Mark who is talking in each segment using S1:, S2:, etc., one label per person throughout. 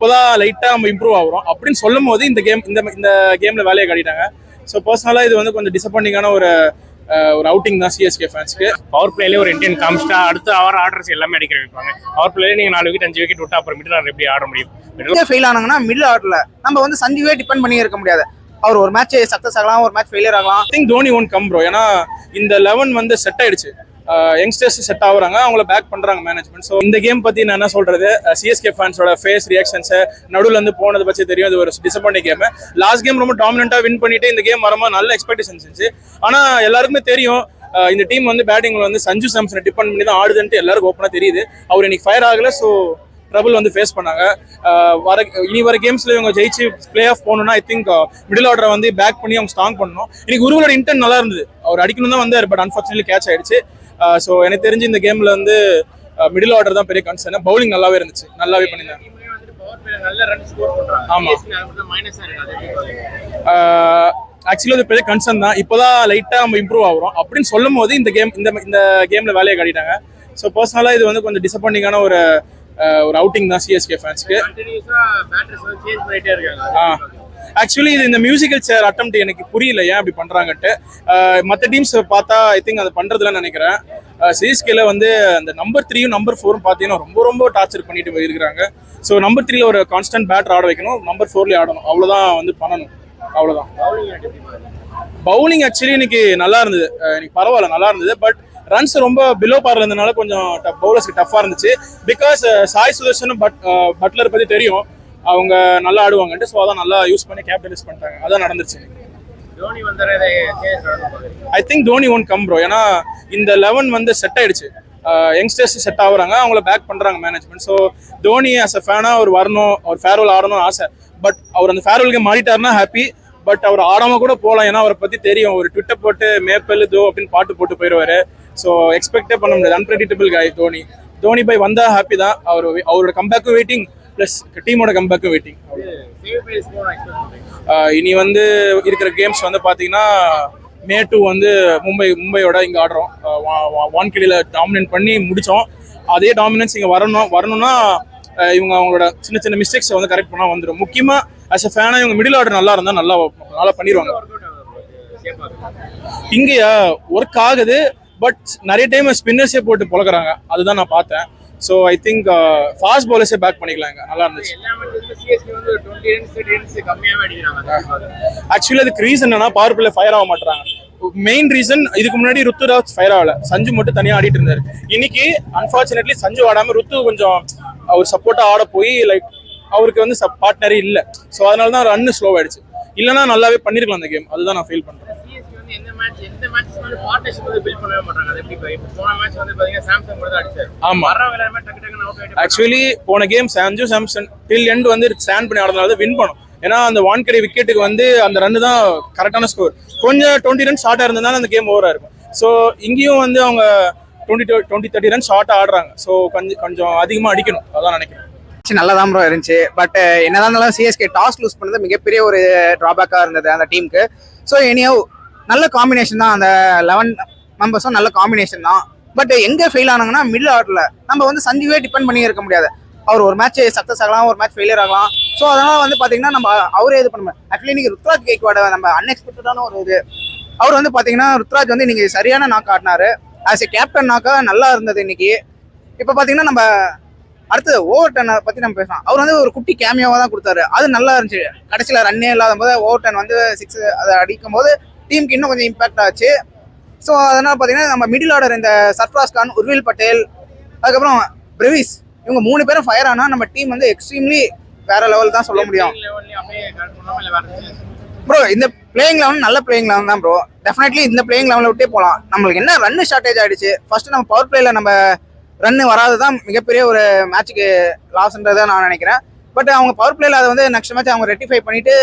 S1: இப்போதான் லைட்டாக நம்ம இம்ப்ரூவ் ஆகிறோம் அப்படின்னு சொல்லும் போது இந்த கேமில் வேலையை காட்டிட்டாங்க. ஸோ பர்சனலாக இது வந்து கொஞ்சம் டிசப்பாயிண்டிங்கான ஒரு அவுட்டிங் தான் சிஎஸ்கே ஃபேன்ஸ்க்கு.
S2: பவர் பிளேலேயே ஒரு இன்டென்ட் காமிச்சிட்டா அடுத்து ஆர்டர்ஸ் எல்லாமே அடிக்கிற வைப்பாங்க. பவர் பிளேயே நீங்கள் 4 விக்கெட் 5 விக்கெட் விட்டு அப்புறம் மிடில் ஆர்டர் எப்படி ஆட முடியும்?
S3: ஃபெயில் ஆனாங்கன்னா மிடில் ஆர்டரில் நம்ம வந்து சஞ்சுவே டிபெண்ட் பண்ணி இருக்க முடியாது. அவர் ஒரு மேட்ச் சக்ஸஸ் ஆகலாம், ஒரு மேட்ச் ஃபெயிலியர் ஆகலாம்.
S1: I think Dhoni one come bro. ஏன்னா இந்த 11 வந்து செட் ஆயிடுச்சு. யங்ஸ்டர்ஸ் செட் ஆகுறாங்க, அவங்கள பேக் பண்றாங்க மேனேஜ்மெண்ட். ஸோ இந்த கேம் பத்தி நான் என்ன சொல்றது, சிஎஸ்கே ஃபேன்ஸோட ஃபேஸ் ரியாக்ஷன்ஸ் நடுவில் வந்து போனது பற்றி தெரியும். இது ஒரு டிசப்பாயிண்டிங் கேம். லாஸ்ட் கேம் ரொம்ப டாமினண்டா வின் பண்ணிட்டு இந்த கேம் வரும்போது நல்ல எக்ஸ்பெக்டேஷன்ஸ் இருந்துச்சு. ஆனா எல்லாருக்குமே தெரியும் இந்த டீம் வந்து பேட்டிங்ல வந்து சஞ்சு சாம்சனை டிபெண்ட் பண்ணி தான் ஆடுதுன்ட்டு எல்லாருக்கும் ஓப்பனா தெரியுது. அவர் இன்னைக்கு ஃபயர் ஆகல. ஸோ ட்ரபிள் வந்து ஃபேஸ் பண்ணாங்க. இனி வர கேம்ஸ்ல இவங்க ஜெயிச்சு பிளே ஆஃப் போகணும்னா ஐ திங்க் மிடில் ஆர்டரை வந்து பேக் பண்ணி அவங்க ஸ்ட்ராங் பண்ணணும். இன்னைக்கு உருவலோட இன்டென்ட் நல்லா இருந்தது, அவர் அடிக்கணும் தான் வந்தார், பட் அன்ஃபார்ச்சுனேட்லி கேட்ச் ஆயிடுச்சு. ஸோ எனக்கு தெரிஞ்சு இந்த கேம்ல வந்து மிடில் ஆர்டர் தான் பெரிய கன்சர்ன். பவுலிங் நல்லாவே இருந்துச்சு, நல்லாவே பண்ணியிருந்தாங்க. ஆமா, ஆக்சுவலி அது பெரிய கன்சர்ன் தான். இப்போதான் லைட்டாக நம்ம இம்ப்ரூவ் ஆகிறோம் அப்படின்னு சொல்லும் போது இந்த கேம்ல வேலையை காட்டிட்டாங்க. ஸோ பர்சனலாக இது வந்து கொஞ்சம் டிசப்பாயிண்டிங்கான ஒரு அவுட்டிங் தான் சிஎஸ்கே ஃபேன்ஸ்க்கு. ஆக்சுவலி இது இந்த மியூசிக்கல் சேர் அட்டெம்ப்ட் எனக்கு புரியல ஏன் அப்படி பண்றாங்கட்டு. மற்ற டீம்ஸ் பார்த்தா ஐ திங்க் அதை பண்றதுலன்னு நினைக்கிறேன். சிஎஸ்கேல வந்து அந்த நம்பர் 3யும் நம்பர் 4ம் பார்த்தீங்கன்னா ரொம்ப ரொம்ப டார்ச்சர் பண்ணிட்டு போயிருக்காங்க. ஸோ நம்பர் 3ல ஒரு கான்ஸ்டன்ட் பேட்டர் ஆட வைக்கணும், நம்பர் 4லயும் ஆடணும், அவ்வளோதான் வந்து பண்ணணும், அவ்வளோதான். பவுலிங் ஆக்சுவலி இன்னைக்கு நல்லா இருந்தது, இன்னைக்கு பரவாயில்ல நல்லா இருந்தது. பட் ரன்ஸ் ரொம்ப பிலோ பார்ல இருந்ததுனால கொஞ்சம் பவுலர்ஸ்க்கு டஃபா இருந்துச்சு. பிகாஸ் சாய் சுதர்ஷனும் பட்லர் பத்தி தெரியும், அவங்க நல்லா ஆடுவாங்கன்ட்டு. ஸோ அதான் நல்லா யூஸ் பண்ணி கேப்டனைஸ் பண்ணிட்டாங்க. அதான் நடந்துருச்சு. I think Dhoni one come bro. ஏன்னா இந்த 11 வந்து செட் ஆயிடுச்சு. யங்ஸ்டர்ஸ் செட் ஆகுறாங்க, அவங்கள பேக் பண்றாங்க management. So Dhoni as a ஃபேனா அவர் வரணும், அவர் ஃபேர்வெல் ஆடணும்னு ஆசை. பட் அவர் அந்த ஃபேர்வெல்க்கு மாறிட்டாருன்னா ஹாப்பி. பட் அவர் ஆடாம கூட போகலாம், ஏன்னா அவரை பத்தி தெரியும். ஒரு ட்விட்டர் போட்டு மேப்பல் தோ அப்படின்னு பாட்டு போட்டு போயிடுவாரு. ஸோ எக்ஸ்பெக்டே பண்ண முடியாது. அன்பிரெடிக்டபிள் காய் தோனி பை வந்தா ஹாப்பி தான். அவரோட கம்பேக்கும் வெயிட்டிங், பிளஸ் டீமோட கம்பேக்கும் வெயிட்டிங். இனி வந்து இருக்கிற கேம்ஸ் வந்து பாத்தீங்கன்னா மே 2 வந்து மும்பையோட இங்க ஆடுறோம். வான்கிடியில டாமினேட் பண்ணி முடிச்சோம். அதே டாமினன்ஸ் இங்க வரணும்னா இவங்க அவங்களோட சின்ன சின்ன மிஸ்டேக்ஸ் வந்து கரெக்ட் பண்ணா வந்துடும். முக்கியமா அஸ் அ ஃபேனா இவங்க மிடில் ஆர்டர் நல்லா இருந்தா நல்லா பண்ணிடுவாங்க. இங்கேயா ஒர்க் ஆகுது, பட் நிறைய டைம் ஸ்பின்னர்ஸே போட்டு பொழக்கிறாங்க, அதுதான் நான் பார்த்தேன். ஸோ ஐ திங்க் ஃபாஸ்ட் பவுலர்ஸே பேக் பண்ணிக்கலாங்க, நல்லா இருந்துச்சு. ஆக்சுவலி அதுக்கு ரீசன் என்னன்னா பவர் பிளே ஃபயர் ஆக மாட்டாங்க. மெயின் ரீசன் இதுக்கு முன்னாடி ருத்துராஜ் ஃபயர் ஆகல, சஞ்சு மட்டும் தனியாக ஆடிட்டு இருந்தாரு. இன்னைக்கு அன்பார்ச்சுனேட்லி சஞ்சு ஆடாம ருத்து கொஞ்சம் அவர் சப்போர்ட்டா ஆட போய் லைக் அவருக்கு வந்து பார்ட்னரே இல்லை. ஸோ அதனால தான் ரன்னு ஸ்லோ ஆயிடுச்சு. இல்லைன்னா நல்லாவே பண்ணிருக்கலாம் அந்த கேம், அதுதான் நான் ஃபீல் பண்றேன். ஆக்சுவலி போன game Sanju Samson till end வந்து ஸ்டாண்ட் பண்ணி ஆடுறதுனால வின் பண்ணும். ஏன்னா அந்த வான்கடை விக்கெட்டுக்கு வந்து அந்த ரன்னு தான் கரெக்டான ஸ்கோர். கொஞ்சம் 20 ரன் ஷார்ட்டா இருந்ததுனால அந்த கேம் ஓவரா இருக்கும். ஸோ இங்கேயும் வந்து அவங்க 20-30 ரன் ஷார்ட்டா ஆடுறாங்க. ஸோ கொஞ்சம் அதிகமா அடிக்கணும், அதான் நினைக்கிறேன்.
S3: நல்லா தான் ப்ரோ இருந்துச்சு. பட் என்னதான் இருந்தாலும் சிஎஸ்கே டாஸ் லூஸ் பண்ணது மிகப்பெரிய ஒரு டிராபேக்காக இருந்தது அந்த டீமுக்கு. ஸோ எனியோ நல்ல காம்பினேஷன் தான், அந்த 11 மெம்பர்ஸும் நல்ல காம்பினேஷன் தான். பட் எங்கே ஃபெயில் ஆனாங்கன்னா மிடில் ஆர்டரில் நம்ம வந்து சஞ்சுவே டிபெண்ட் பண்ணி இருக்க முடியாது. அவர் ஒரு மேட்ச் சக்ஸஸ் ஆகலாம், ஒரு மேட்ச் ஃபெயிலியர் ஆகலாம். ஸோ அதனால் வந்து பார்த்தீங்கன்னா நம்ம அவரே இது பண்ண முடியாது. ஆக்சுவலி இன்னைக்கு ருத்ராஜ் கேக்வாட நம்ம அன்எக்ஸ்பெக்டடான ஒரு இது. அவர் வந்து பார்த்தீங்கன்னா ருத்ராஜ் வந்து இன்னைக்கு சரியான நாக்கு ஆடினாரு. ஆஸ் எ கேப்டன் நாக்கா நல்லா இருந்தது இன்னைக்கு. இப்போ பார்த்தீங்கன்னா நம்ம அடுத்து ஓவர்டனை பற்றி நம்ம பேசலாம். அவர் வந்து ஒரு குட்டி கேமியாவாக தான் கொடுத்தாரு, அது நல்லா இருந்துச்சு. கடைசியில் ரன்னே இல்லாத போது ஓவர்டன் வந்து 6 அதை அடிக்கும் போது டீமுக்கு இன்னும் கொஞ்சம் இம்பாக்ட் ஆச்சு. ஸோ அதனால் பார்த்தீங்கன்னா நம்ம மிடில் ஆர்டர் இந்த சர்ஃப்ராஸ் கான், உர்வில் பட்டேல், அதுக்கப்புறம் பிரவிஸ், இவங்க 3 பேரும் ஃபயர் ஆனால் நம்ம டீம் வந்து எக்ஸ்ட்ரீம்லி வேற லெவல் தான் சொல்ல முடியும் ப்ரோ. இந்த பிளேயிங் லெவன் நல்ல பிளேயிங் லெவன் தான் ப்ரோ. டெஃபினெட்லி இந்த பிளேயிங் லெவனில் விட்டே போகலாம். நம்மளுக்கு என்ன ரன்னு ஷார்ட்டேஜ் ஆகிடுச்சு. ஃபர்ஸ்ட் நம்ம பவர் பிளேயில் நம்ம ரன்னு வராது தான் மிகப்பெரிய ஒரு மேட்சுக்கு லாஸ்ன்றதை நான் நினைக்கிறேன். பட் அவங்க பவர் பிளேயில் அதை வந்து நெக்ஸ்ட் மேட்ச் அவங்க ரெட்டிஃபை பண்ணிட்டு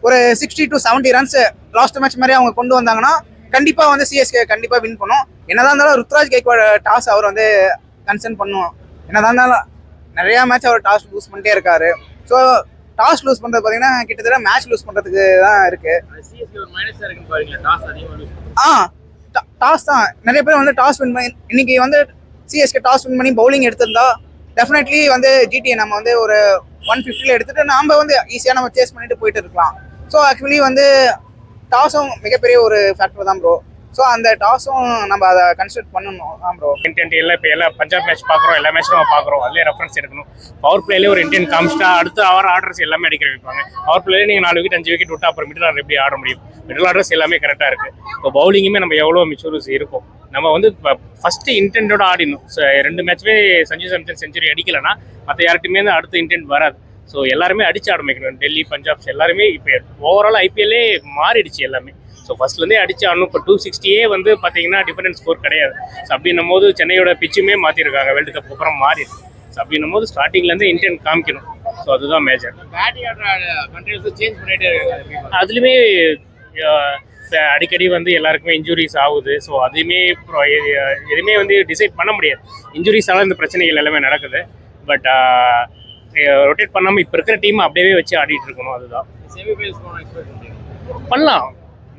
S3: ஒரு 60 to 70 ரன்ஸ் லாஸ்ட் மேட்ச் மாதிரி அவங்க கொண்டு வந்தாங்கன்னா கண்டிப்பாக வந்து சிஎஸ்கே கண்டிப்பாக வின் பண்ணும். என்னதான் இருந்தாலும் ருத்ராஜ் கேக்வாட் டாஸ் அவர் வந்து கன்சர்ன் பண்ணும். என்னதான் இருந்தாலும் நிறையா மேட்ச் அவர் டாஸ் லூஸ் பண்ணிட்டே இருக்காரு. ஸோ டாஸ் லூஸ் பண்ணுறது பார்த்தீங்கன்னா கிட்டத்தட்ட மேட்ச் லூஸ் பண்ணுறதுக்கு தான் இருக்கு. டாஸ் தான் நிறைய பேர் வந்து டாஸ் வின் பண்ணி இன்னைக்கு வந்து சிஎஸ்கே டாஸ் வின் பண்ணி பவுலிங் எடுத்திருந்தா டெஃபினெட்லி வந்து ஜிடிஏ நம்ம வந்து ஒரு 150ல எடுத்துட்டு நாம வந்து ஈஸியாக நம்ம சேஸ் பண்ணிட்டு போயிட்டு இருக்கலாம். ஸோ ஆக்சுவலி வந்து டாஸும் மிகப்பெரிய ஒரு ஃபேக்டர் தான் ப்ரோ. ஸோ அந்த டாஸும் நம்ம அதை கன்சிடர் பண்ணணும் தான் ப்ரோ.
S2: இன்டென்ட் எல்லாம் இப்போ எல்லாம் பஞ்சாப் மேட்ச் பார்க்குறோம், எல்லா மேட்சும் நம்ம பார்க்குறோம், அதிலே ரெஃபரன்ஸ் எடுக்கணும். பவர் பிளேலேயே ஒரு இன்டென்ட் காமிச்சிட்டா அடுத்து அவர் ஆர்டர்ஸ் எல்லாமே அடிக்கிற வைப்பாங்க. பவர் பிளேலே நீங்கள் 4 விக்கெட் 5 விக்கெட் விட்டா அப்புறம் மிடில் ஆர்டர் எப்படி ஆட முடியும்? மிடில் ஆர்டர்ஸ் எல்லாமே கரெக்டாக இருக்குது. இப்போ பவுலிங்குமே நம்ம எவ்வளோ மெச்சூரிஸ் இருக்கும். நம்ம வந்து இப்போ ஃபஸ்ட்டு இன்டென்ட்டோட ஆடிடணும். 2 மேட்ச்மே சஞ்சு சாம்சன் செஞ்சுரி அடிக்கலைன்னா மற்ற யார்கிட்டையுமே அடுத்த இன்டென்ட் வராது. ஸோ எல்லாருமே அடிச்சு ஆரம்பிக்கணும். டெல்லி, பஞ்சாப்ஸ் எல்லாருமே இப்போ ஓவரால் ஐபிஎல்லே மாறிடுச்சு எல்லாமே. ஸோ ஃபர்ஸ்ட்லேருந்தே அடிச்சு ஆடணும். இப்போ 260 வந்து பார்த்தீங்கன்னா டிஃபரன்ஸ் ஸ்கோர் கிடையாது. ஸோ அப்படின்னும் போது சென்னையோட பிச்சுமே மாற்றிருக்காங்க, வேர்ல்டு கப் அப்புறம் மாறிடுது. ஸோ அப்படின்னும் போது ஸ்டார்டிங்லேருந்து இன்டென்ட் காமிக்கணும். ஸோ அதுதான் மேஜர்.
S4: சேஞ்ச் பண்ணிட்டே இருக்காங்க.
S2: அதுலேயுமே அடிக்கடி வந்து எல்லாருக்குமே இன்ஜுரிஸ் ஆகுது. ஸோ அதுவுமே எதுவுமே வந்து டிசைட் பண்ண முடியாது. இன்ஜுரிஸால இந்த பிரச்சனைகள் எல்லாமே நடக்குது. பட் ரொட்டேட் பண்ணாமல் இப்போ இருக்கிற டீம் அப்படியே வச்சு ஆடிட்டு இருக்கணும். அதுதான் பண்ணலாம்.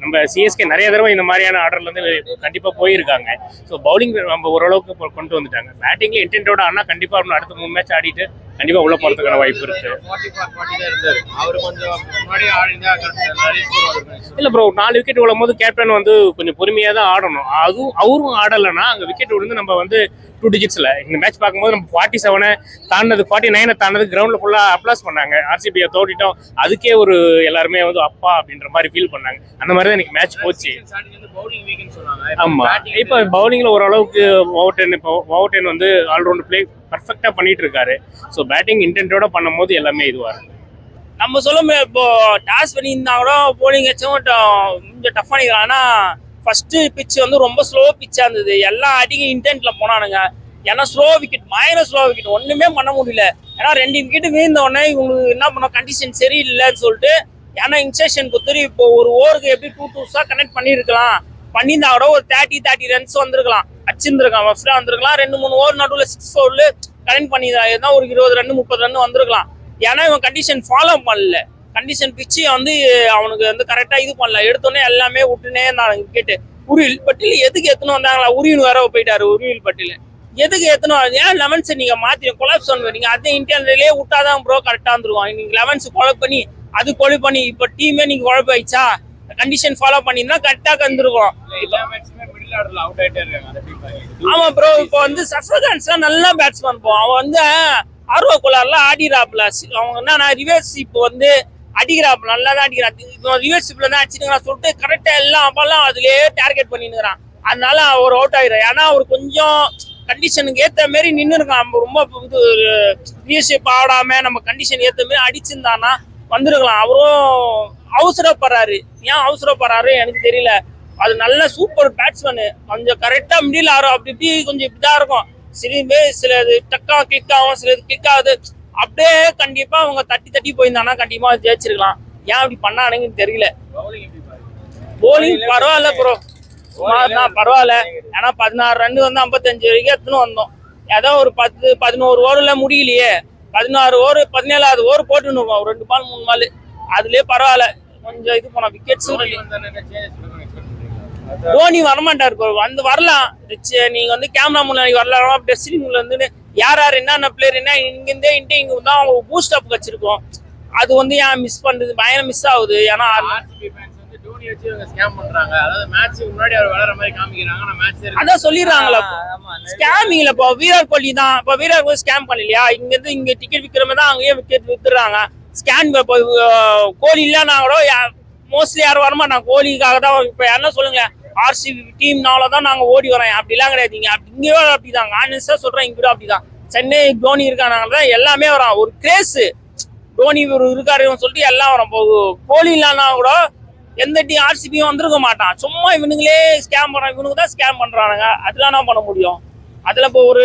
S2: நம்ம சிஎஸ்கே நிறைய தடவை இந்த மாதிரியான ஆர்டர்ல இருந்து கண்டிப்பாக போயிருக்காங்க. ஸோ பவுலிங் நம்ம ஓரளவுக்கு கொண்டு வந்துட்டாங்க. பேட்டிங்ல இன்டென்ட்டோட ஆனால் கண்டிப்பாக அடுத்த 3 மேட்ச் ஆடிட்டு கண்டிப்பாக உள்ள போகிறதுக்கான வாய்ப்பு இருக்கு. இல்லை ப்ரோ, 4 விக்கெட் விழும் போது கேப்டன் வந்து கொஞ்சம் பொறுமையாக தான் ஆடணும். அதுவும் அவரும் ஆடலைன்னா அங்கே விக்கெட் விழுந்து நம்ம வந்து 2 டிஜிட்ஸில் இந்த மேட்ச் பார்க்கும்போது நம்ம 47 தாண்டது 49 தாண்டது கிரவுண்டில் ஃபுல்லாக அப்ளாஸ் பண்ணாங்க. ஆர்சிபியை தோட்டிட்டோம், அதுக்கே ஒரு எல்லாருமே வந்து அப்பா அப்படின்ற மாதிரி ஃபீல் பண்ணாங்க. அந்த மாதிரி தான் எனக்கு மேட்ச் போச்சு. ஆமாம், இப்போ பவுலிங்கில் ஓரளவுக்கு ஓவர்டென் வந்து ஆல்ரவுண்ட் பிளே பர்ஃபெக்டாக பண்ணிட்டு இருக்காரு. ஸோ பேட்டிங் இன்டென்ட்டோட பண்ணும்போது எல்லாமே இதுவாக இருக்கு.
S5: நம்ம சொல்ல முடியாது. இப்போ டாஸ் பண்ணியிருந்தா கூட போலிங் வச்சும் கொஞ்சம் டஃப் பண்ணிக்கலாம். ஆனால் ஃபர்ஸ்ட் பிச் வந்து ரொம்ப ஸ்லோ பிச்சாக இருந்தது. எல்லாம் அடிக்க இன்டென்ட்ல போனானுங்க. ஏன்னா ஸ்லோ விக்கெட், ஸ்லோ விக்கெட் ஒன்றுமே பண்ண முடியல. ஏன்னா 2 விக்கெட் வீழ்ந்த உடனே இவங்களுக்கு என்ன பண்ணோம், கண்டிஷன் சரியில்லைன்னு சொல்லிட்டு. ஏன்னா இன்செக்ஷன் பொறுத்தவரை இப்போ ஒரு ஓவருக்கு எப்படி 2 2ஸாக கனெக்ட் பண்ணியிருக்கலாம். பண்ணியிருந்தா கூட ஒரு 30 ரன்ஸ் வந்திருக்கலாம், அச்சிருந்துருக்கான், ஃபர்ஸ்டாக வந்திருக்கலாம். 2-3 ஓவர் நடுவில் 6 ஓவர்ல கனெக்ட் பண்ணியிருந்தா ஒரு 20 ரன் 30 ரன் வந்திருக்கலாம். ஏன்னா இவன் கண்டிஷன் ஃபாலோ பண்ணல. கண்டிஷன் பிச்சு வந்து அவனுக்கு வந்து கரெக்டாக இது பண்ணல. எடுத்தோடனே எல்லாமே விட்டுனே இருந்தாங்க விக்கெட்டு. உருவில் பட்டியல் எதுக்கு எத்தனும் வந்தாங்களா? உருவில் வேற போயிட்டாரு. உருவில் பட்டியல் எதுக்கு எத்தனும்? ஏன் 11 நீங்க மாத்தி கொலாப்ஸ் பண்ணுவீங்க? அதே இன்டர்னலே விட்டாதான் ப்ரோ கரெக்டா வந்துருவாங்க. நீங்க 11 கொலை பண்ணி அது கொலை பண்ணி இப்ப டீமே நீங்க குழப்பாயிச்சா? கண்டிஷன் ஃபாலோ பண்ணிருந்தா கரெக்டா வந்துருக்கும். ஆமா ப்ரோ, இப்போ வந்து சஃபர்கான்ஸ் நல்லா பேட்ஸ்மேன் போ. அவன் வந்து ஆர்வ கோளாறுல ஆடிராப்ல. அவங்க என்ன ரிவர்ஸ் இப்போ வந்து அடிக்கிறாப்ல, நல்லா தான் அடிக்கிறான். ரிவர்ஸ் இப்பல தான் அடிச்சுட்டு சொல்லிட்டு கரெக்டா எல்லாம் அப்பெல்லாம் அதுலயே டார்கெட் பண்ணினுறான். அதனால அவர் அவுட் ஆயிடும். ஏன்னா அவர் கொஞ்சம் கண்டிஷனுக்கு ஏத்த மாதிரி நின்று இருக்கான். ரொம்ப இது ரிவர்ஷிப் ஆடாம நம்ம கண்டிஷன் ஏத்த மாதிரி அடிச்சிருந்தானா வந்திருக்கலாம். அவரும் அவசரப்படுறாரு. ஏன் அவசரப்படுறாரு எனக்கு தெரியல. அது நல்ல சூப்பர் பேட்ஸ்மேனு. கொஞ்சம் கரெக்டா மிடில் ஆடும். அப்படி இப்படி கொஞ்சம் இப்படிதான் இருக்கும். சிலது டக்கா கிளிக் ஆகும், சிலது கிளிக் ஆகுது. அப்படியே கண்டிப்பா அவங்க தட்டி போயிருந்தானா கண்டிப்பா ஜெயிச்சிருக்கலாம். ஏன் அப்படி பண்ணானுங்கன்னு தெரியல. போலிங் பரவாயில்ல ப்ரோ, பரவாயில்ல. ஏன்னா 16 ரன் வந்து 55 வரைக்கும் எத்தனும் வந்தோம். ஏதோ ஒரு 10-11 ஓவர்ல முடியலையே. 16 ஓவர் 17வது ஓவர் போட்டுன்னு இருக்கோம். 2 பால் 3 பால் அதுலயே பரவாயில்ல. கொஞ்சம் இது போனோம். விக்கெட்ஸும் தோனி வரமாட்டாரு ப்ரோ. வந்து வரலாம். நீங்க வந்து கேமரா முன்னாடி வரலாம். டெஸ்டிங் வந்து யார் என்னென்ன பிளேயர் என்ன இங்கிருந்தே இங்க தான் அவங்க பூஸ்ட் அப் வச்சிருக்கோம். அது வந்து ஏன் மிஸ் பண்றது, பயங்கரம் மிஸ் ஆகுது. ஏன்னா அதான் சொல்லிடுறாங்களா ஸ்கேமிங்ல. இப்போ விராட் கோலி தான், இப்போ விராட் கோலி ஸ்கேம் பண்ணலையா? இங்க இருந்து இங்க டிக்கெட் விற்கிறமே தான் அங்கேயே விக்கெட் வித்துறாங்க. ஸ்கேன் கோலி இல்லைன்னா கூட மோஸ்ட்லி யாரும் வரமாட்டாங்க. கோலிக்காக தான். இப்போ என்ன சொல்லுங்க, ஆர்சிபி டீம்னாலதான் நாங்க ஓடி வரோம். அப்படிலாம் கிடையாது. இங்கே அப்படிதான். ஆனஸ்டா சொல்றேன், இங்க அப்படிதான். சென்னை தோனி இருக்கானாலதான் எல்லாமே வரும். ஒரு கிரேஸ் தோனி இருக்காருன்னு சொல்லிட்டு எல்லாம் வரும். கோலி இல்லைன்னா கூட எந்த டீம் ஆர்சிபியும் வந்திருக்க மாட்டான். சும்மா இவனுங்களே ஸ்கேம் பண்றாங்க. இவனுக்கு தான் ஸ்கேம் பண்றானுங்க. அதெல்லாம் என்ன பண்ண முடியும்? அதுல இப்போ ஒரு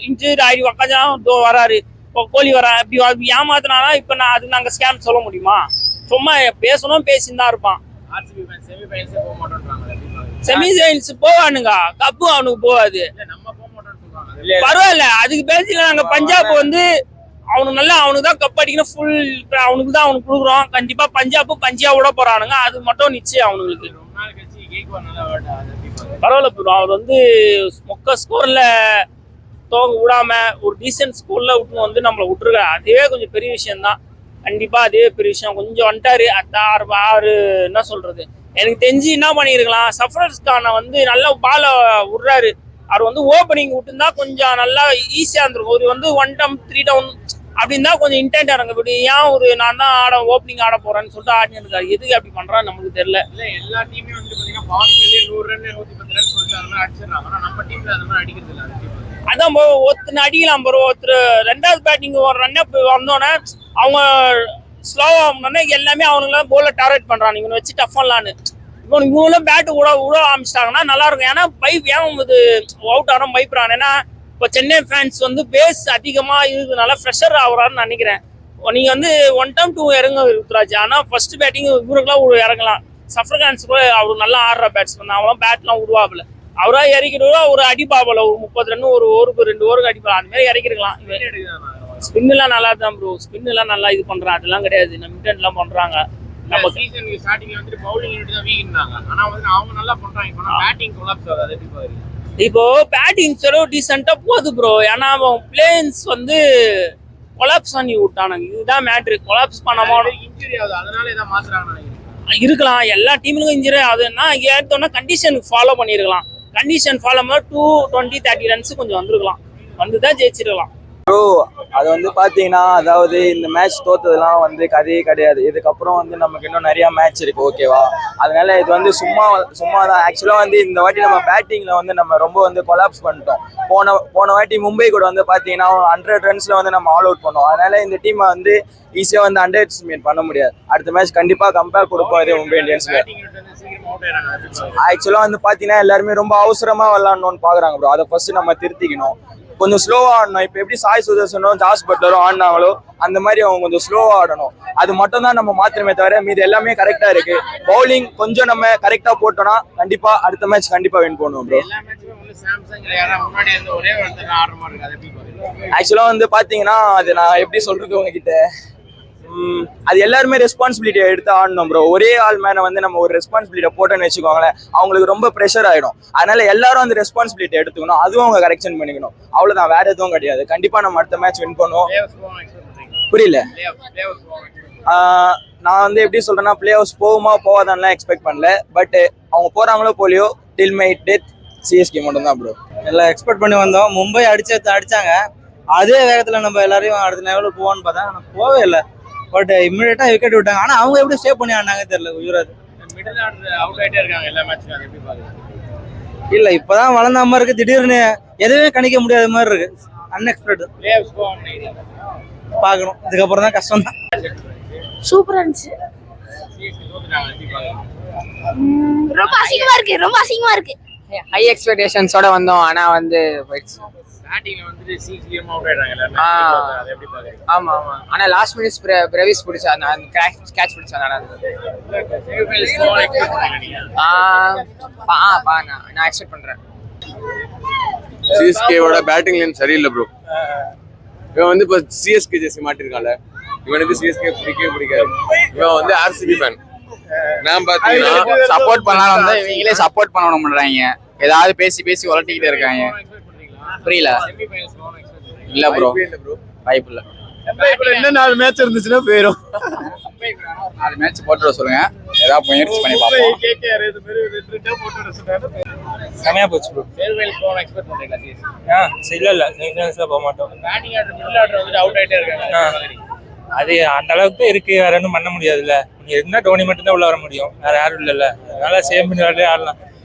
S5: இன்ஜுரி ஆகி உக்காந்து வராரு. இப்போ கோலி வரா அப்படி ஏமாத்தினானா இப்ப நான் அது நாங்க ஸ்கேம் சொல்ல முடியுமா? சும்மா பேசணும், பேசின்னு இருப்பான். செமிஃபைனல்ஸ் போவானுங்க, கப்பு அவனுக்கு போவாது. பரவாயில்ல, அதுக்கு பேசல. நாங்க பஞ்சாப் வந்து அவனுக்கு தான் கப் அடிக்கணும். ஃபுல் அவனுக்கு தான் அவனுக்கு கொடுக்குறோம். கண்டிப்பா பஞ்சாபோட போறானுங்க. அது மட்டும் நிச்சயம் அவனுக்கு. பரவாயில்ல ப்ரோ, அவர் வந்து மொக்க ஸ்கோர்ல தோங்க விடாம ஒரு டீசென்ட் ஸ்கூல்ல விட்டுன்னு வந்து நம்மளை விட்டுருக்காரு. அதுவே கொஞ்சம் பெரிய விஷயம்தான். கண்டிப்பா அதுவே பெரிய விஷயம். கொஞ்சம் வந்துட்டாரு ஆறு என்ன சொல்றது, எனக்கு தெரிஞ்சு என்ன பண்ணிருக்கலாம், சஃபரர்ஸ்கான வந்து நல்ல பால விடுறாரு. அவர் வந்து ஓப்பனிங் விட்டுருந்தா கொஞ்சம் நல்லா ஈஸியா இருந்திருக்கும். ஒரு வந்து 1 டவுன் 3 டவுன் அப்படின்னா கொஞ்சம் இன்டென்ட் இறங்க இப்படி ஏன் ஒரு நான் தான் ஓப்பனிங் ஆட போறேன்னு சொல்லிட்டு ஆடினு இருக்காரு. எதுக்கு அப்படி பண்றான்னு நமக்கு தெரியல.
S4: இல்ல எல்லா டீமே வந்து பாத்தீங்கன்னா பவர் பிளேல 100 ரன் 110 ரன் சொல்லிட்டாங்கன்னா அடிச்சிடறாங்க. ஆனா நம்ம டீம்ல அந்த மாதிரி அடிக்கிறது இல்ல.
S5: அதான் ஒருத்தர் அடிக்கலாம் ப்ரோ. ஒருத்தர் ரெண்டாவது பேட்டிங் ஒரு ரன் அப் வந்தோடனே அவங்க ஸ்லோவா வந்தோடனே எல்லாமே அவனுங்களாம் போல டார்கெட் பண்றாங்க. இவனை வச்சு டஃப் பண்ணலான்னு இப்போ இவங்களும் பேட்டு விட ஆரம்பிச்சிட்டாங்கன்னா நல்லா இருக்கும். ஏன்னா ஏன் இது அவுட் ஆகிறோம் பயப்படுறாங்க. ஏன்னா இப்போ சென்னை ஃபேன்ஸ் வந்து பேஸ் அதிகமாக இருக்கிறதுனால ஃப்ரெஷர் ஆகுறாருன்னு நினைக்கிறேன். நீங்கள் வந்து 1 டவுன் 2 இறங்க ருத்ராஜ். ஆனால் ஃபர்ஸ்ட் பேட்டிங் இவருக்குலாம் இறங்கலாம். சஃபர்கான்ஸ் கூட அவர் நல்லா ஆடுற பேட்ஸ்மேன். அவன் பேட்லாம் உருவாகல. அவரா இறக்கிடுவா ஒரு அடிப்பாபல ஒரு 30 ரன் ஒரு ஓவருக்கு 2 ஓவருக்கு அடிப்பாங்க. அந்த மாதிரி இறக்கிருக்கலாம். ஸ்பின் எல்லாம் நல்லா தான் ப்ரோ. ஸ்பின் எல்லாம் நல்லா இது பண்றான். அதெல்லாம் கிடையாது. நம்ம மிட் எல்லாம் பண்றாங்க.
S4: நம்ம சீசனுக்கு ஸ்டார்டிங்ல வந்து பவுலிங் யூனிட் தான் வீக்னாங்க. ஆனா வந்து அவங்க நல்லா பண்றாங்க. இப்போ பேட்டிங் கொலாப்ஸ் ஆகுது. எப்படி பாருங்க
S5: இப்போ பேட்டிங் சரோ டீசெண்டா போகுது ப்ரோ. ஏன்னா அவன் பிளேயர்ஸ் வந்து கொலாப்ஸ் பண்ணி விட்டானுங்க. இதுதான் மேட்ரு. கொலாப்ஸ் பண்ணாம
S4: இன்ஜுரி ஆகுது. அதனால ஏதாவது மாத்துறாங்க
S5: இருக்கலாம். எல்லா டீமுக்கும் இன்ஜுரி ஆகுதுன்னா ஏற்றோன்னா கண்டிஷனுக்கு ஃபாலோ பண்ணிருக்கலாம். கண்டிஷன் ஃபாலோ பண்ணா 220 30 ரன்ஸ் கொஞ்சம் வந்திருக்கலாம். வந்துதான் ஜெயிச்சிருக்கலாம்.
S6: அது வந்து பாத்தீங்கன்னா, அதாவது இந்த மேட்ச் தோத்ததெல்லாம் வந்து கதையே கிடையாது. இதுக்கப்புறம் வந்து நமக்கு இன்னும் நிறைய மேட்ச் இருக்கு, ஓகேவா? அதனால இது வந்து சும்மா தான். ஆக்சுவலா வந்து இந்த வாட்டி நம்ம பேட்டிங்ல வந்து நம்ம ரொம்ப வந்து கொலாப்ஸ் பண்ணிட்டோம். போன வாட்டி மும்பை கூட வந்து பாத்தீங்கன்னா 100 ரன்ஸ்ல வந்து நம்ம ஆல் அவுட் பண்ணோம். அதனால இந்த டீமை வந்து ஈஸியா வந்து அண்டர் எஸ்டிமேட் பண்ண முடியாது. அடுத்த மேட்ச் கண்டிப்பா கம்பேர் கொடுப்போம் இது மும்பை இந்தியன்ஸ்ல. ஆக்சுவலா வந்து பாத்தீங்கன்னா எல்லாருமே ரொம்ப அவசரமா விளையாடணும்னு பாக்குறாங்க ப்ரோ. அதை ஃபர்ஸ்ட் நம்ம திருத்திக்கணும். கொஞ்சம் ஸ்லோவா ஆடணும். இப்போ எப்படி சாய் சுதர்சனும் ஜாஸ் பட்லரும் ஆடினாங்களோ அந்த மாதிரி அவங்க கொஞ்சம் ஸ்லோவா ஆடணும். அது மட்டும் தான் நம்ம மாத்திரமே தவிர மீது எல்லாமே கரெக்டா இருக்கு. பவுலிங் கொஞ்சம் நம்ம கரெக்டா போட்டோம்னா கண்டிப்பா அடுத்த மேட்ச் கண்டிப்பா வின் பண்ணுவோம் ப்ரோ. ஆக்சுவலா வந்து பாத்தீங்கன்னா அது நான் எப்படி சொல்றது உங்ககிட்ட, அது எல்லாருமே ரெஸ்பான்சிபிலிட்டியை எடுத்து ஆடணும் ப்ரோ. ஒரே ஆள் மேல வந்து நம்ம ஒரு ரெஸ்பான்சிபிலிட்டியை போட்டோன்னு வச்சுக்கோங்களேன், அவங்களுக்கு ரொம்ப ப்ரெஷர் ஆயிடும். அதனால எல்லாரும் அந்த ரெஸ்பான்சிபிலிட்டி எடுத்துக்கணும். அதுவும் அவங்க கரெக்ஷன் பண்ணிக்கணும். அவ்வளவுதான், வேற எதுவும் கிடையாது. கண்டிப்பா நம்ம அடுத்த மேட்ச் வின் பண்ணுவோம். புரியல. நான் வந்து எப்படி சொல்றேன்னா, பிளே ஆஃப்ஸ் போகுமா போவாதான்லாம் எக்ஸ்பெக்ட் பண்ணல. பட் அவங்க போறாங்களோ polio, till my death CSK மட்டும் தான் ப்ரோ.
S7: எல்லாம் எக்ஸ்பெக்ட் பண்ணி வந்தோம். மும்பை அடிச்சாங்க. அதே வேகத்துல நம்ம எல்லாரையும் அடுத்த லெவலுக்கு போவோன்னு பார்த்தா ஆனால் போவே இல்லை. பட் இம்மிடியட்டா விக்கெட் விட்டாங்க. ஆனா அவங்க எப்படி சேவ் பண்ணி ஆடினாங்க தெரியல. யுவராஜ்
S4: மிடில் ஆர்டர் அவுட் ஆயிட்டே இருக்காங்க எல்லா மேட்ச்லயும். அது எப்படி பாக்குறீங்க?
S7: இல்ல இப்பதான் வளர்ந்த மாதிரி இருக்கு. திடீர்னு எதுவுமே கணிக்க முடியாத மாதிரி இருக்கு. அன்எக்ஸ்பெக்டட்.
S4: பிளே ஆஃப்ஸ் போவாங்க.
S7: பார்க்கணும். இதுக்கப்புறம் தான் கஷ்டம் தான்.
S8: சூப்பரா இருந்துச்சு. ரொம்ப அசிங்கமா இருக்கு.
S3: ஹை எக்ஸ்பெக்டேஷன்ஸோட வந்தோம். ஆனா வந்து போயிடுச்சு.
S4: பேட்டிங்ல வந்து சீக்கிரமா அவுட் ஆயிட்டாங்க எல்லாரும். அது எப்படி பாக்குறீங்க?
S3: ஆமா. ஆனா லாஸ்ட் மினிட்ஸ் பிரவிஸ் பிடிச்சா அந்த கேட்ச் பிடிச்சா நான் எக்ஸ்பெக்ட் பண்றேன்.
S9: சிஎஸ்கேவோட பேட்டிங் லைன் சரியில்லை ப்ரோ. இவன் வந்து இப்போ சிஎஸ்கே ஜெர்சி மாட்டிருக்கான்ல, இவனுக்கு சிஎஸ்கே பிடிக்காது. இவன் வந்து ஆர்சிபி ஃபேன். நான் பாத்தீங்கன்னா
S3: சப்போர்ட் பண்ணலாம் வந்தா இவங்களே சப்போர்ட் பண்ண பண்றாங்க. ஏதாவது பேசி உலட்டிக்கிட்டே இருக்காங்க. புரியல. இல்ல ப்ரோ, வாய்ப்பு இல்ல.
S6: இன்னும் 4 மேட்ச் இருந்துச்சுன்னா போயிடும்.
S3: 4 மேட்ச் போட்டு சொல்லுங்க. ஏதாவது முயற்சி பண்ணி பார்ப்போம்.
S7: செமையா போச்சு ப்ரோ. இல்ல போக மாட்டோம்.
S4: பேட்டிங் ஆர்டர் மிடில் ஆர்டர் வந்து அவுட் ஆயிட்டே இருக்காங்க.
S7: அது அந்த அளவுக்கு இருக்கு. வேற ஒன்றும் பண்ண முடியாதுல்ல. நீங்க இருந்தா டோனி மட்டும் தான் உள்ள வர முடியும். வேற யாரும் இல்லைல்ல. அதனால சேம் பண்ணி ஆடலாம்.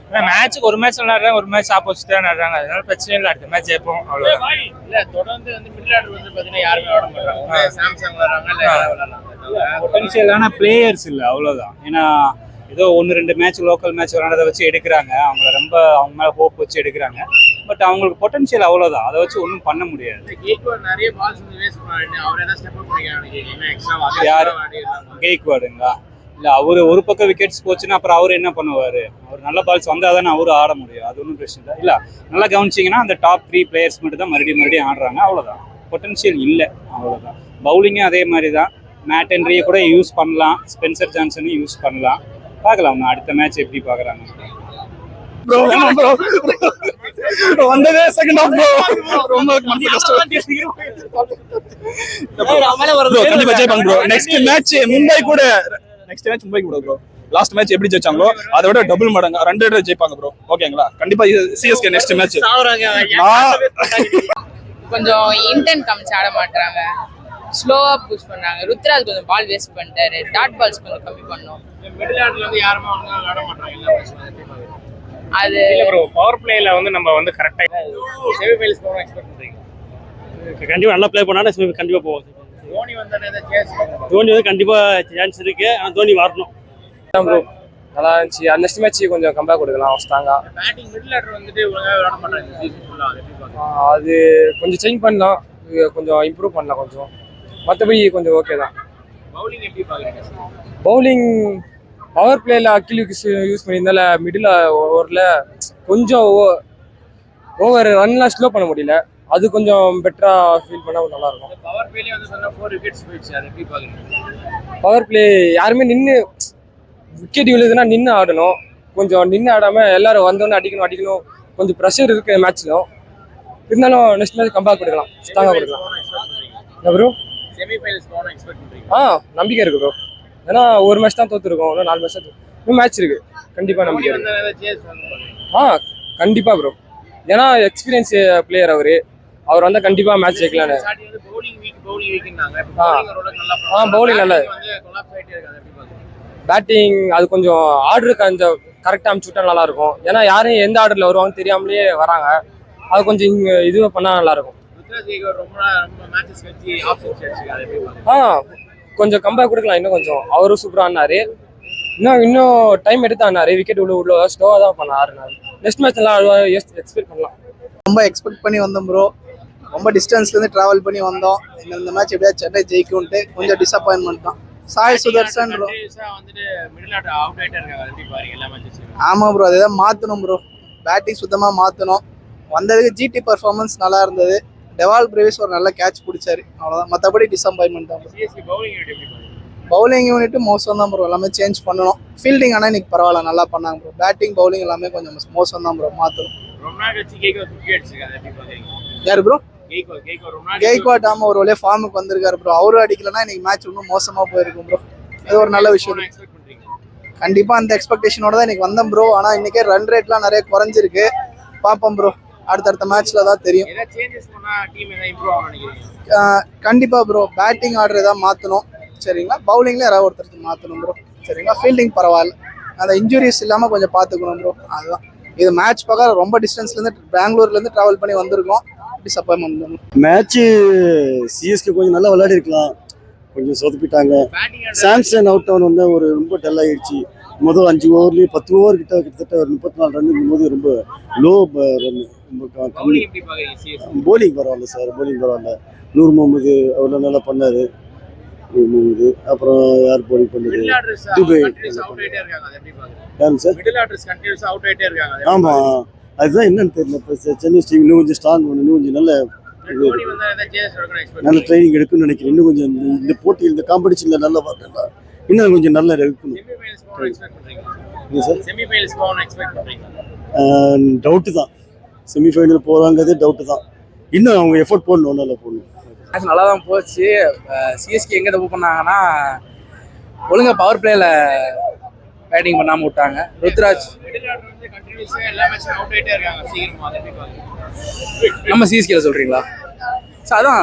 S7: மேட்சுக்கு ஒரு மேட்ச் விளையாடுறாங்க, ஒரு மேட்ச் ஆப்போசிட்டா விளையாடுறாங்க. அதனால பிரச்சனை இல்லை. அடுத்த மேட்ச் ஜெயிப்போம், அவ்வளவுதான்.
S4: இல்ல தொடர்ந்து வந்து மிடில் ஆர்டர் வந்து பாத்தீங்கன்னா யாருமே ஆட மாட்டாங்க. சாம்சங் விளையாடுறாங்க, இல்ல விளையாடுறாங்க.
S10: பொட்டன்ஷியலான பிளேயர்ஸ் இல்லை, அவ்வளவுதான். ஏன்னா ஏதோ 1-2 மேட்ச் லோக்கல் மேட்ச் விளையாடுறத வச்சு எடுக்கிறாங்க. அவங்க மேல ஹோப் வச்சு எடுக்கிறாங்க. பட் அவங்களுக்கு பொட்டன்ஷியல் அவ்வளவுதான். அதை வச்சு ஒன்றும் பண்ண முடியாது.
S4: நிறைய பால்ஸ் வந்து வேஸ்ட் பண்ணாரு. அவர் ஏதாவது ஸ்டெப் அப் பண்ணிருக்காங்க.
S10: யாரு? கெய்க்வாடுங்களா? இல்ல அவரு ஒரு பக்கம் விக்கெட்ஸ் போச்சுன்னா அப்புறம் அவரு என்ன பண்ணுவாரு? அவர் நல்ல பால்ஸ் வந்தாதானே அவரு ஆட முடியும். அது ஒன்றும் பிரச்சனை இல்லை. இல்ல நல்லா கவனிச்சிங்கன்னா அந்த டாப் 3 பிளேயர்ஸ் மட்டும் தான் மறுபடியும் ஆடுறாங்க, அவ்வளவுதான். பொட்டன்ஷியல் இல்லை, அவ்வளவுதான். பவுலிங்கும் அதே மாதிரி தான். மேட் ஹென்ரியை கூட யூஸ் பண்ணலாம், ஸ்பென்சர் ஜான்சனையும் யூஸ் பண்ணலாம். பார்க்கலாம் அடுத்த மேட்ச் எப்படி பார்க்குறாங்க.
S1: ப்ரோ வேணாம் ப்ரோ வந்ததே செகண்ட் ஆஃப் ப்ரோ ரொம்ப மனசு கஷ்டம் ப்ரோ கண்டிப்பா ஜெயிப்பாங்க ப்ரோ நெக்ஸ்ட் மேட்ச் மும்பை கூட ப்ரோ லாஸ்ட் மேட்ச் எப்படி ஜெயிச்சாங்களோ அதை விட டபுள் மடங்கு 2 ஜெயிப்பாங்க ப்ரோ ஓகேங்களா கண்டிப்பா சிஎஸ்கே நெக்ஸ்ட் மேட்ச்
S11: கொஞ்சம் இன்டென்ட் காமிச்சு ஆட மாட்டாங்க ஸ்லோவா புஷ் பண்ணாங்க ருத்ராஜ் கொஞ்சம் பால் வேஸ்ட் பண்ணிட்டாரு டாட் பால்ஸ் கொஞ்சம் கம்மி பண்ணோம்
S4: மிடில் ஆர்டர்ல வந்து யாருமே அவங்க ஆட மாட்டாங்க எல்லா மேட்ச்ல
S11: அது
S2: இல்ல ப்ரோ பவர் பிளேல வந்து நம்ம வந்து கரெக்டா
S4: செமிஃபைனல்ஸ் போக எக்ஸ்பெக்ட் பண்றீங்க
S5: கண்டிப்பா நல்லா ப்ளே பண்ணா கண்டிப்பா போவோம்
S4: தோனி வந்தானே ஏதாவது சேஸ்
S5: தோனி வந்து கண்டிப்பா சான்ஸ் இருக்கு ஆனா தோனி வரணும்
S6: ப்ரோ நல்லா இருந்துச்சு நெக்ஸ்ட் மேட்ச் கொஞ்சம் கம்பேக் கொடுக்கலாம் ஸ்ட்ராங்கா
S4: பேட்டிங் மிடில் ஆர்டர் வந்துட்டு ஒழுங்கா விளையாட மாட்டாங்க சீசன் ஃபுல்லா அது எப்படி பாக்குறீங்க
S6: அது கொஞ்சம் சேஞ்ச் பண்ணலாம் கொஞ்சம் இம்ப்ரூவ் பண்ணலாம் கொஞ்சம் மற்றபடி கொஞ்சம் ஓகே தான்
S4: பவுலிங் எப்படி பாக்குறீங்க
S6: பவுலிங் பவர் பிளேல அக்கில் யூஸ் பண்ணியிருந்தால மிடில் ஓவரில் கொஞ்சம் ஓவர் ரன்லாம் ஸ்லோ பண்ண முடியல அது கொஞ்சம் பெட்டராக ஃபீல் பண்ணால் நல்லா இருக்கும்
S4: பவர் பிளேலயே வந்து சொன்னா 4 விக்கெட்ஸ் போயிடுச்சு அது எப்படி பாக்குறீங்க
S6: பவர் பிளே யாருமே நின்று விக்கெட் விழுதுன்னா நின்று ஆடணும் கொஞ்சம் நின்று ஆடாமல் எல்லாரும் வந்தோன்னே அடிக்கணும் கொஞ்சம் ப்ரெஷர் இருக்கு மேட்ச்லும் இருந்தாலும் நெக்ஸ்ட் மேட்ச் கம்பேக் கொடுக்கலாம் ஸ்ட்ராங்காக கொடுக்கலாம் ப்ரோ
S4: செமிஃபைனல்ஸ் போக எக்ஸ்பெக்ட் பண்றீங்க
S6: நம்பிக்கை இருக்கு ப்ரோ ஏன்னா ஒரு மேட்ச் தான் தோத்துருக்கோம் இன்னும் 4 மேட்ச் தான் இன்னும் மேட்ச் இருக்கு கண்டிப்பாக நம்பிக்கை
S4: தோனி
S6: இருக்கு
S4: வந்தானே ஏதாவது சேஸ் பண்ணுவாங்க
S6: கண்டிப்பாக ப்ரோ ஏன்னா எக்ஸ்பீரியன்ஸ் பிளேயர் அவர் வந்தால் கண்டிப்பாக மேட்ச் ஜெயிக்கலான்னு
S4: ஸ்டார்டிங் வந்து பவுலிங் வீக்னாங்க இப்போ பவுலிங் ஓரளவுக்கு நல்லா
S6: bowling நல்லா
S4: வந்து கொலாப்ஸ் ஆயிட்டே இருக்கு அது எப்படி பாக்குறீங்க
S6: பேட்டிங் அது கொஞ்சம் ஆர்டர் கொஞ்சம் கரெக்டாக அமுச்சு விட்டா நல்லா இருக்கும் ஏன்னா யாரும் எந்த ஆர்டரில் வருவாங்கன்னு தெரியாமலே வராங்க அது கொஞ்சம் இங்கே இதுவே பண்ணால் நல்லா இருக்கும்
S4: ருத்ராஜ் கேக்வாட் ரொம்ப மேட்சஸ் கழிச்சு ஆஃப் சிக்ஸ் அடிச்சு அது எப்படி பாக்குறீங்க
S6: கொஞ்சம் கம்பேக் கொடுக்கலாம் இன்னும் கொஞ்சம் அவரும் சூப்பராக ஆனாரு இன்னும் டைம் எடுத்து ஆனாரு விக்கெட் உள்ள ஸ்லோவாக தான் பண்ண ஆறுனாரு நெக்ஸ்ட் மேட்ச் நல்லா எக்ஸ்பெக்ட் பண்ணலாம்
S3: ரொம்ப எக்ஸ்பெக்ட் பண்ணி வந்தோம் ப்ரோ ரொம்ப டிஸ்டன்ஸ்லேருந்து ட்ராவல் பண்ணி வந்தோம் இந்த மேட்ச் எப்படியா சென்னை ஜெயிக்கும்ட்டு கொஞ்சம் டிசப்பாயின்மெண்ட் தான் சாய் சுதர்சன் ப்ரோ
S4: வந்துட்டு மிடில் ஆர்டர் அவுட் ஆயிட்டே இருக்காங்க அது எப்படி பாருங்க எல்லா மேட்சஸ்
S3: ஆமாம் ப்ரோ அதை தான் மாற்றணும் ப்ரோ பேட்டிங் சுத்தமாக மாற்றணும் வந்ததுக்கு ஜிடி பர்ஃபார்மன்ஸ் நல்லா இருந்தது டெவால் பிரேவிஸ் ஒரு நல்ல கேட்ச் பிடிச்சாரு அவ்வளோதான் மற்றபடி டிசப்பாயின்மெண்ட் தான்
S4: சிஎஸ்கே பவுலிங் யூனிட் எப்படி பாருங்க
S3: பவுலிங் யூனிட் மோசம் தான் ப்ரோ எல்லாமே சேஞ்ச் பண்ணணும் ஃபீல்டிங் ஆனால் இன்னைக்கு பரவாயில்ல நல்லா பண்ணாங்க ப்ரோ பேட்டிங் பவுலிங் எல்லாமே கொஞ்சம் மோசம் தான் ப்ரோ மாற்றணும்
S4: ரொம்ப நாள் கழிச்சு கேக்வாட் 50 அடிச்சிருக்காரு அது எப்படி பாக்குறீங்க
S3: யார் ப்ரோ
S4: கேக்வாட் ரொம்ப நாள்
S3: கெய்க்வாட் ஆமாம் ஒரு வழியாக ஃபார்முக்கு வந்திருக்காரு ப்ரோ அவரும் அடிக்கலன்னா இன்னைக்கு மேட்ச் இன்னும் மோசமாக போயிருக்கும் ப்ரோ அது ஒரு நல்ல விஷயம்
S4: எக்ஸ்பெக்ட் பண்றீங்க
S3: கண்டிப்பாக அந்த எக்ஸ்பெக்டேஷனோட தான் இன்னைக்கு வந்தேன் ப்ரோ ஆனால் இன்னைக்கே ரன் ரேட்லாம் நிறைய குறைஞ்சிருக்கு பார்ப்போம் ப்ரோ அடுத்தடுத்த மேட்ச்சில் தான் தெரியும்
S4: ஏதாவது சேஞ்சஸ் பண்ணா டீம் ஏதாவது இம்ப்ரூவ் ஆகும் நினைக்கிறீங்க
S3: கண்டிப்பாக ப்ரோ பேட்டிங் ஆர்டர் ஏதாவது மாற்றணும் சரிங்களா பவுலிங்கில் யாராவது ஒருத்தருக்கு மாற்றணும் ப்ரோ சரிங்களா ஃபீல்டிங் பரவாயில்ல அந்த இன்ஜுரிஸ் இல்லாமல் கொஞ்சம் பார்த்துக்கணும் ப்ரோ அதுதான் இது மேட்ச் பார்க்க ரொம்ப டிஸ்டன்ஸ்லேருந்து பெங்களூர்லேருந்து ட்ராவல் பண்ணி வந்திருக்கோம் டிசப்பாயின்மெண்ட்
S12: மேட்ச் சிஎஸ்கே கொஞ்சம் நல்லா விளையாடி இருக்கலாம் கொஞ்சம் சொதப்பிட்டாங்க சாம்சன் அவுட் ஆனோடனே ஒரு ரொம்ப டல் ஆகிடுச்சு முதல் 5 ஓவர்லேயே 10 ஓவர் கிட்டத்தட்ட ஒரு 34 ரன்னுங்கும் போது ரொம்ப லோ ரன் ரொம்ப கம்மி
S4: எப்படி பாக்குறீங்க சிஎஸ்கே
S12: போலிங் பரவாயில்ல சார் போலிங் பரவாயில்ல நூர் முகமது அவ்வளோ நல்லா பண்ணார் நூர் முகமது அப்புறம் யார் போலிங் பண்ணது
S4: middle orders
S12: Dube
S4: continues out ஆயிட்டே இருக்காங்க அது எப்படி பாக்குறீங்க
S12: யாருங்க sir
S4: middle orders continues out ஆயிட்டே இருக்காங்க
S12: ஆமாம் அதுதான் என்னன்னு தெரியல இப்போ சென்னை டீம் இன்னும் கொஞ்சம் ஸ்ட்ராங் பண்ணணும் இன்னும் கொஞ்சம் நல்ல
S4: தோனி வந்தா ஏதாவது சேஞ்சஸ் எடுக்கணும் எக்ஸ்பெக்ட்
S12: நல்ல ட்ரைனிங் எடுக்கணும்னு நினைக்கிறேன் இன்னும் கொஞ்சம் இந்த போட்டியில் இந்த காம்படிஷனில் நல்லா பார்க்கலாம் இன்னும் கொஞ்சம் நல்லா இருக்கணும்
S4: செமிஃபைனல்ஸ் போக எக்ஸ்பெக்ட் பண்றீங்க
S12: இல்லை சார்
S4: செமிஃபைனல்ஸ் போக எக்ஸ்பெக்ட் பண்றீங்க
S12: டவுட்டு தான் செமிஃபைனல் போகிறாங்கிறதே டவுட்டு தான் இன்னும் அவங்க எஃபோர்ட் போடணும் நல்லா போடணும்
S3: மேட்ச் நல்லா தான் போச்சு சிஎஸ்கே எங்கே தப்பு பண்ணாங்கன்னா ஒழுங்காக பவர் பிளேயில் பேட்டிங் பண்ணாமல் விட்டாங்க ருத்ராஜ்
S4: மிடில் ஆர்டர் வந்து கண்டினியூஸா எல்லா மேட்சும் அவுட் ஆயிட்டே இருக்காங்க சீக்கிரமா அதை எப்படி பாக்குறீங்க
S3: நம்ம சிஎஸ்கேல சொல்கிறீங்களா ஸோ அதான்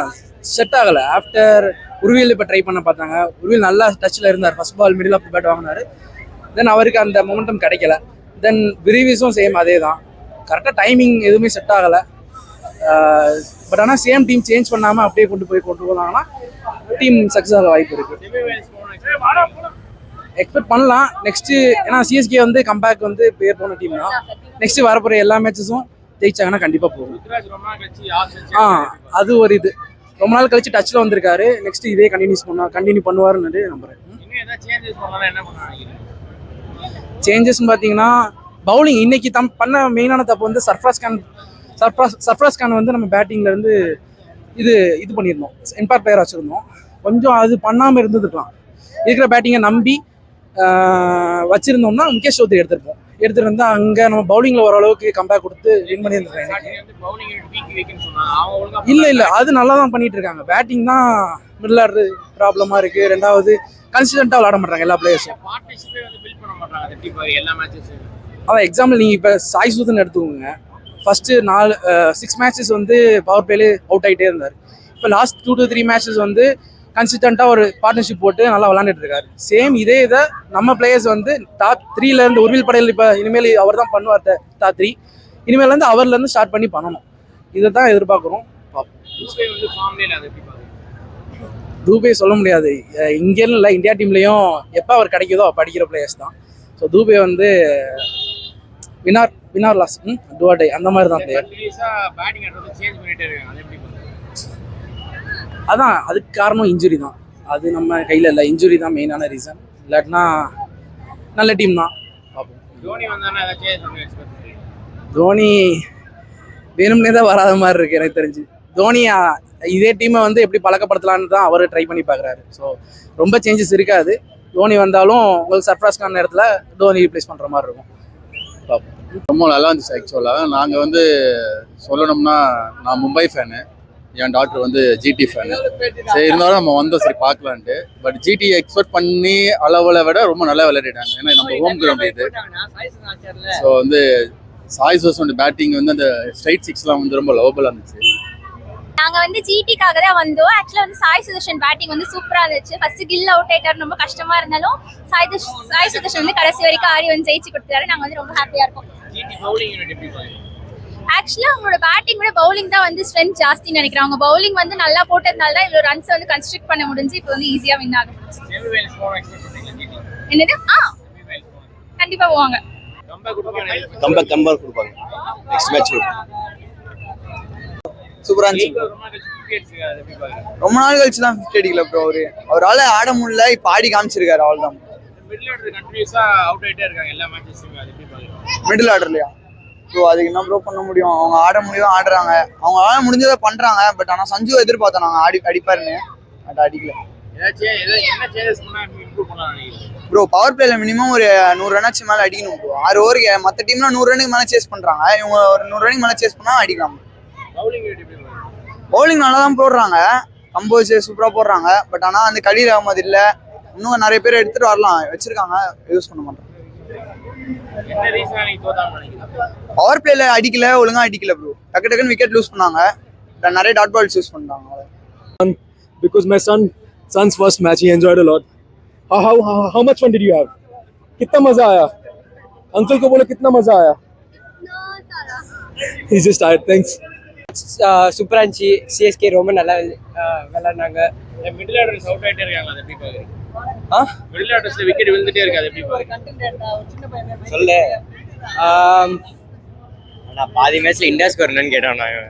S3: செட் ஆகலை ஆஃப்டர் உருவியல் இப்போ ட்ரை பண்ண பார்த்தாங்க உருவியல் நல்லா டச்சில் இருந்தார் first ball middle off bat வாங்கினார் தென் அவருக்கு அந்த மொமெண்டம் கிடைக்கல தென் விரிவிஸும் சேம் அதே தான் கரெக்டாக டைமிங் எதுவுமே செட் ஆகலை பட் ஆனால் சேம் டீம் சேஞ்ச் பண்ணாமல் அப்படியே கொண்டு போனாங்கன்னா டீம் சக்ஸஸ் ஆக வாய்ப்பு இருக்குது
S4: செமிஃபைனல்ஸ் போக
S3: எக்ஸ்பெக்ட் பண்ணலாம் நெக்ஸ்ட்டு ஏன்னா சிஎஸ்கே வந்து கம்பேக் வந்து பேர் போன டீம் தான் நெக்ஸ்ட்டு வரப்போகிற எல்லா மேட்சஸும் ஜெயிச்சாங்கன்னா கண்டிப்பாக போகும்
S4: ருத்ராஜ் ரொம்ப நாள் கழிச்சு ஆப்ஷன்
S3: அது ஒரு இது ரொம்ப நாள் கழிச்சு டச்சில் வந்திருக்காரு நெக்ஸ்ட் இதே கண்டினியூ பண்ணுவாருன்னு நம்புறேன்
S4: இன்னும் ஏதாவது சேஞ்சஸ் பண்ணலாம் என்ன பண்ண நினைக்கிறீங்க
S3: சேஞ்சஸ்ன்னு பார்த்தீங்கன்னா பவுலிங் இன்னைக்கு பண்ண மெயினான தப்பு வந்து சர்ஃப்ராஸ் கான் வந்து நம்ம பேட்டிங்கில் இருந்து இது பண்ணியிருந்தோம் இம்பாக்ட் பிளேயர் வச்சுருந்தோம் கொஞ்சம் அது பண்ணாமல் இருந்துருக்கலாம் இருக்கிற பேட்டிங்கை நம்பி வச்சுருந்தோம்னா முகேஷ் சௌத்ரி எடுத்திருப்போம்
S1: எடுத்துட்டு இருந்தா அங்க நம்ம பவுலிங்ல ஓரளவுக்கு கம்பேக் கொடுத்து வின் பண்ணியிருந்தாங்க.
S4: ஸ்டார்டிங் வந்து பவுலிங் வீக் வீக்னு சொன்னாங்க. அவங்க ஒழுங்கா
S1: இல்ல அது நல்லா தான் பண்ணிட்டு இருக்காங்க. பேட்டிங் தான் மிடில் ஆர்டர் ப்ராப்ளமா இருக்கு. ரெண்டாவது கன்சிஸ்டன்டா விளையாட மாட்டாங்க எல்லா பிளேயர்ஸும்.
S4: பார்ட்னர்ஷிப்பே வந்து பில்ட் பண்ண மாட்டாங்க அந்த டீம் எல்லா மேட்சஸும்.
S1: அதான் எக்ஸாம்பிள் நீங்க இப்ப சாய் சுதன் எடுத்துக்கோங்க. ஃபர்ஸ்ட் 6 மேட்சஸ் வந்து பவர் பிளேல அவுட் ஆகிட்டே இருந்தார். இப்போ லாஸ்ட் 2 to 3 மேட்சஸ் வந்து கன்சிஸ்டண்டாக ஒரு பார்ட்னர்ஷிப் போட்டு நல்லா விளாண்டுட்டு இருக்காரு. சேம் இதே இதை நம்ம பிளேயர்ஸ் வந்து டாப் 3ல இருந்து உர்வில் படையல் இப்போ இனிமேல் அவர் தான் பண்ணுவார். டாப் 3 இனிமேல் இருந்து அவர்ல இருந்து ஸ்டார்ட் பண்ணி பண்ணணும். இதை தான் எதிர்பார்க்குறோம். தூபே சொல்ல முடியாது. இங்கேன்னு இல்லை, இந்தியா டீம்லையும் எப்போ அவர் கிடைக்குதோ அப்போ அடிக்கிற பிளேயர்ஸ் தான். ஸோ தூபே வந்து வினார் லாஸ் டுவாடை அந்த மாதிரி தான் பிளேயர். அதான் அதுக்கு காரணம் இன்ஜுரி தான். அது நம்ம கையில் இல்லை. இன்ஜுரி தான் மெயினான ரீசன். இல்லாட்டினா நல்ல டீம் தான். தோனி வேணும்னே தான் வராத மாதிரி இருக்கு எனக்கு தெரிஞ்சு. தோனி இதே டீமை வந்து எப்படி பழக்கப்படுத்தலான்னு தான் அவர் ட்ரை பண்ணி பார்க்குறாரு. ஸோ ரொம்ப சேஞ்சஸ் இருக்காது. தோனி வந்தாலும் உங்களுக்கு சர்ப்ரைஸ்கான நேரத்தில் தோனி ரீப்ளேஸ் பண்ணுற மாதிரி இருக்கும்.
S13: ரொம்ப நல்லா இருந்துச்சு. ஆக்சுவலாக நாங்கள் வந்து சொல்லணும்னா நான் மும்பை ஃபேனு, என் டாக்டர் வந்து ஜிடி ஃபேனு. சரி இருந்தாலும் நம்ம வந்தோம் சரி பார்க்கலான்ட்டு. பட் ஜிடி எக்ஸ்பெக்ட் பண்ணி அளவில் விட ரொம்ப நல்லா விளையாடிட்டாங்க. ஏன்னா நம்ம ஹோம் கிரவுண்ட் இது. ஸோ வந்து சாய் சுதர்ஷனோட பேட்டிங் வந்து அந்த ஸ்ட்ரைட் 6லாம் வந்து ரொம்ப லவபிளாக இருந்துச்சு.
S8: நாங்க வந்து ஜிடிக்காக தான் வந்தோம். ஆக்சுவலா வந்து சாய் சுதர்ஷன் பேட்டிங் வந்து சூப்பரா இருந்துச்சு. ஃபர்ஸ்ட் கில் அவுட் ஆயிட்டாரு, ரொம்ப கஷ்டமா இருந்தாலும் சாய் சுதர்ஷன் வந்து கடைசி வரைக்கும் ஆடி வந்து ஜெயிச்சு கொடுத்தாரு. நாங்க வந்து ரொம்ப ஹாப்பியா இருக்கோம். ஆக்சுவலா அவங்களோட பேட்டிங் விட பவுலிங் தான் வந்து ஸ்ட்ரென்த் ஜாஸ்தின்னு நினைக்கிறேன். அவங்க பவுலிங் வந்து நல்லா போட்டதுனால தான் இவ்வளவு ரன்ஸ் வந்து கன்ஸ்ட்ரக்ட் பண்ண முடிஞ்சு. இப்போ வந்து ஈஸியா வின் ஆகும். என்னது கண்டிப்பா போவாங்க.
S6: கம்பேக் கொடுப்பாங்க நெக்ஸ்ட் மேட்ச்.
S3: சூப்பரா இருந்துச்சு. ரொம்ப நாள் கழிச்சு தான் 50 அடிக்கல ப்ரோ. அவரால் ஆட முடியல. இப்போ ஆடி காமிச்சிருக்காரு. அவள் தான் மிடில் ஆர்டர்லையா ப்ரோ? அதுக்கு என்ன ப்ரோ பண்ண முடியும்? அவங்க ஆட முடியும், ஆடுறாங்க. அவங்க ஆட முடிஞ்சதை பண்றாங்க. பட் ஆனால் சஞ்சு எதிர்பார்த்தோம் நாங்கள் அடிப்பாருன்னு. பட் அடிக்கல ப்ரோ. பவர் பிளேல மினிமம் ஒரு 100 ரன்னாச்சு மேலே அடிக்கணும் ப்ரோ. 6 ஓவருக்கு மற்ற டீம்னா 100 ரன்னுக்கு மேலே சேஸ் பண்றாங்க. இவங்க ஒரு 100 ரன்னுக்கு மேலே சேஸ் பண்ணா அடிக்கலாம். பவுலிங் நல்லா தான் போடுறாங்க. கம்போஸ் சூப்பரா போடுறாங்க. பட் ஆனால் அந்த கலீல் அகமது இல்லை. இன்னும் நிறைய பேர் எடுத்துட்டு வரலாம் வச்சிருக்காங்க. யூஸ் பண்ண மாட்டாங்க. பவர் பிளேல அடிக்கல, ஒழுங்கா அடிக்கல ப்ரோ. டக்குன்னு விக்கெட் லூஸ் பண்ணாங்க. நிறைய டாட் பால்ஸ் யூஸ் பண்ணாங்க.
S12: Because my son's first match, he enjoyed a lot. How much fun did you have? कितना मजा आया? अंकल को बोलो कितना मजा आया? He's just tired. Thanks.
S5: சூப்பரா இருந்துச்சு. சிஎஸ்கே ரொம்ப நல்லா விளையாடுனாங்க.
S4: மிடில் ஆர்டர்ஸ் அவுட் ஆயிட்டே இருக்காங்க. அது எப்படி பாக்குறீங்க? மிடில் ஆர்டர்ஸ்ல விக்கெட் விழுந்துட்டே இருக்கு. அது எப்படி பாக்குறீங்க?
S5: சொல்லு. நான் பாதி மேட்ச்ல இந்தியா ஸ்கோர் என்னன்னு கேட்டான்.